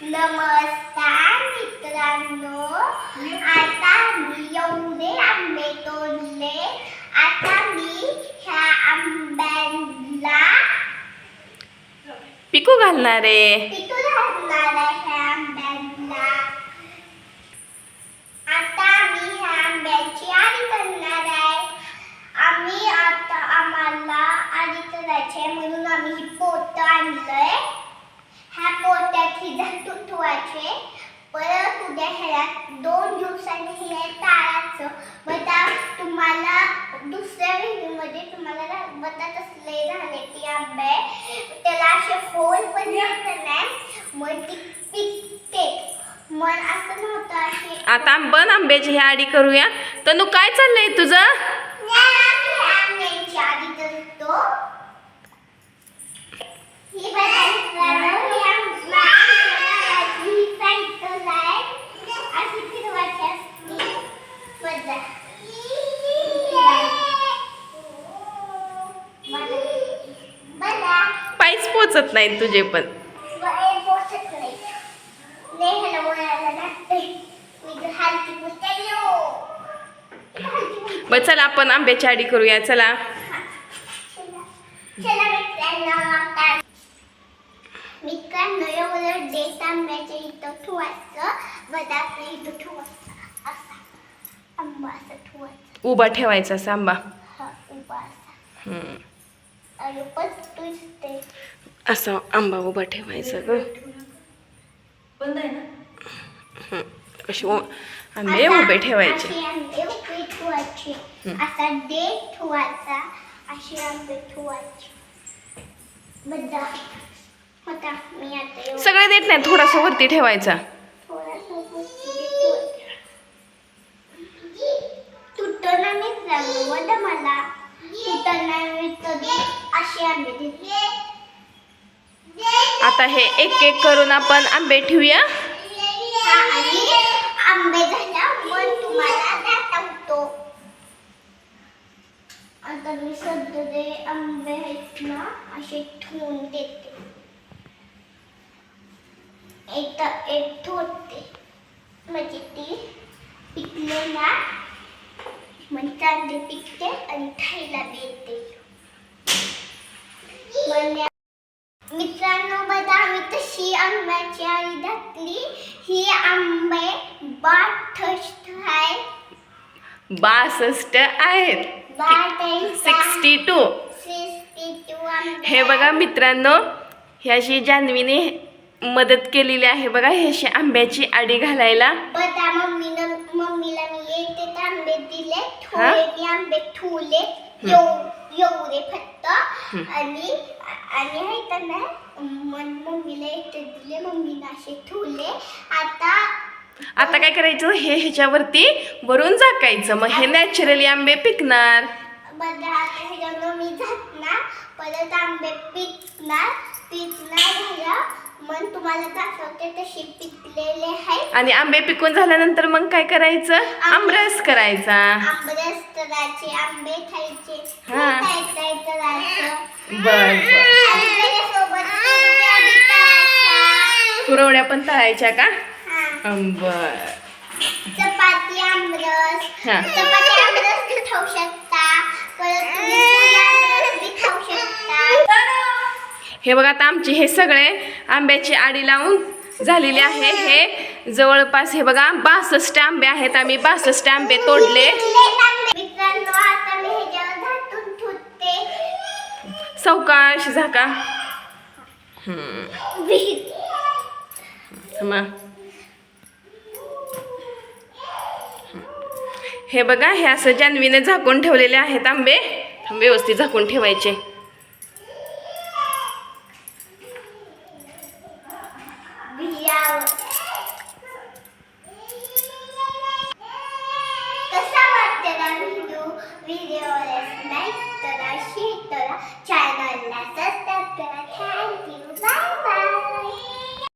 नमस्कार मित्रांनो, आता मी एवढे आंबे तोडले. आता मी ह्या आंब्याला पिकू घालणार आहे. पिकू घालणार आहे ह्या आंब्याला. आता मी ह्या आंब्याची आडी करणार आहे. आम्हाला आडी करायची म्हणून आम्ही ही पोतं आणलंय. ह्या पोत्यात ही झाकून ठेवायचे. परत उद्या ह्याला 2 दिवसांनी हे टाळायचं. मग तुम्हाला दुसऱ्या व्हिडिओमध्ये तुम्हाला दाखवत असले झाले ती आंबे त्याला असे होल पण नाही, मग ती पिकते. मग असं नव्हतं असे. आता आपण आंब्याची ही आडी करूया. तनु काय चाललंय तुझं? आंब्याची आडी करतो. ही बघा पायच पोचत नाही तुझे पण. बर चला आपण आंब्याची आडी करूया. चला मित्रांनो, एवढं डेट आंब्याच्या इथं ठेवायचं. बदाम इथं ठेवायचं. असा आंबा असं ठेवायचा. उभा ठेवायचा असा आंबा. हा, उभा असा. आणि पण असा आंबा उभा ठेवायचा ग. बंद आहे ना. कशी आंबे उभे ठेवायचे. असे आंबे उभे ठेवायचे. असा डेट ठेवायचा. असे आंबे ठेवायचे. बदाम होता. मी आता सगळे देत नाही, थोडासा वरती ठेवायचा. तुटना मित्रांनो, वदा मला तुटना कधी असे आंबे देते. आता हे एक एक करून आपण आंबे ठेवूया. आणि आंबे झाल्या मग तुम्हाला दाखवतो. आता मी सध्या आंबे आहेत ना असे ठेवून देते. एक ठेवते म्हणजे ती पिकले ना मग चांगले पिकते आणि खायला देते. मित्रांनो, बघा आम्ही तशी आंब्याची आडी घातली. ही आंबे 62 आहेत. 62. हे बघा मित्रांनो, ह्याशी जान्हवीने मदत केलेली आहे. बघा ह्याशी आंब्याची आडी घालायला. बघा मम्मीला मी येते आंबे दिले. थोडे मी आंबे ठेवले एवढे फक्त. आणि त्यांना मम्मीला येते दिले. मम्मीला असे ठेवले. आता काय करायचं, हे ह्याच्यावरती वरून झाकायचं. मग हे नॅचरली आंबे पिकणार. बघा आता ह्याच्यावर मी झाकणार. परत आंबे पिकणार झालं मग तुम्हाला दाखवते तसे पिकलेले आहेत. आणि आंबे पिकून झाल्यानंतर मग काय करायचं, आमरस करायचा. आमरस करायचे, आंबे खायचे. कुरवड्या पण तळायच्या का? बर. चपाती आमरस. चपाती आमरस बी खाऊ शकता. परत तुम्ही आमरस बी खाऊ शकता. हे बघा आता आमची हे सगळे आंब्याची आडी लावून झालेली आहे. हे जवळपास हे बघा 62 आंबे आहेत. आम्ही 62 आंबे तोडले. मित्रांनो, आता मी ह्याच्यावर झाकून ठेवते. सावकाश झाका. हे बघा, हे असं जान्हवीने झाकून ठेवलेले आहेत आंबे. व्यवस्थित झाकून ठेवायचे.